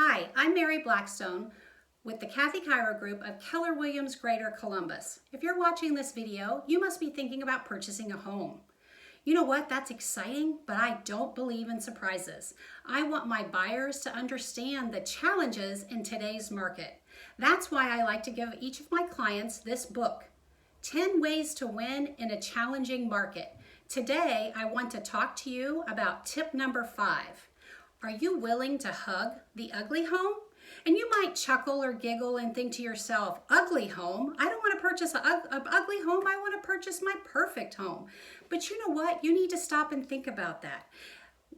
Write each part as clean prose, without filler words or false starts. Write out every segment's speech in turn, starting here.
Hi, I'm Mary Blackstone with the Kathy Cairo Group of Keller Williams Greater Columbus. If you're watching this video, you must be thinking about purchasing a home. You know what? That's exciting, but I don't believe in surprises. I want my buyers to understand the challenges in today's market. That's why I like to give each of my clients this book, 10 Ways to Win in a Challenging Market. Today, I want to talk to you about tip number 5. Are you willing to hug the ugly home? And you might chuckle or giggle and think to yourself, ugly home? I don't want to purchase an ugly home. I want to purchase my perfect home. But you know what? You need to stop and think about that.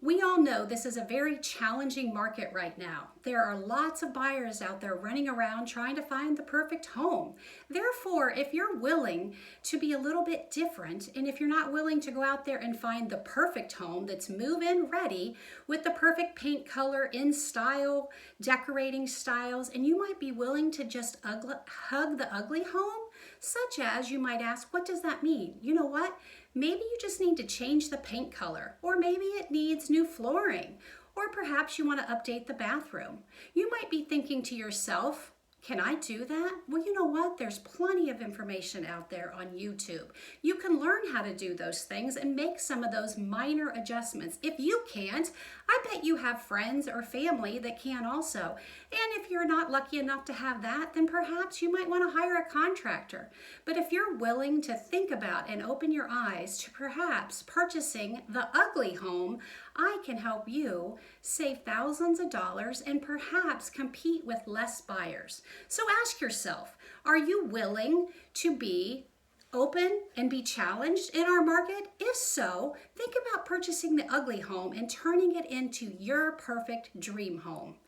We all know this is a very challenging market right now. There are lots of buyers out there running around trying to find the perfect home. Therefore, if you're willing to be a little bit different, and if you're not willing to go out there and find the perfect home that's move-in ready with the perfect paint color, in style, decorating styles, and you might be willing to just hug the ugly home, such as you might ask, what does that mean? You know what? Maybe you just need to change the paint color, or maybe it needs new flooring, or perhaps you want to update the bathroom. You might be thinking to yourself, can I do that? Well, you know what? There's plenty of information out there on YouTube. You can learn how to do those things and make some of those minor adjustments. If you can't, I bet you have friends or family that can also. And if you're not lucky enough to have that, then perhaps you might want to hire a contractor. But if you're willing to think about and open your eyes to perhaps purchasing the ugly home, I can help you save thousands of dollars and perhaps compete with less buyers. So ask yourself, are you willing to be open and be challenged in our market? If so, think about purchasing the ugly home and turning it into your perfect dream home.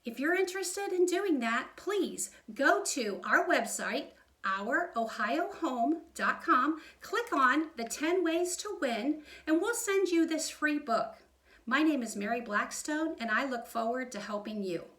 If you're interested in doing that, please go to our website, almost-homeowner.com, click on the 10 Ways to Win, and we'll send you this free book. My name is Mary Blackstone, and I look forward to helping you.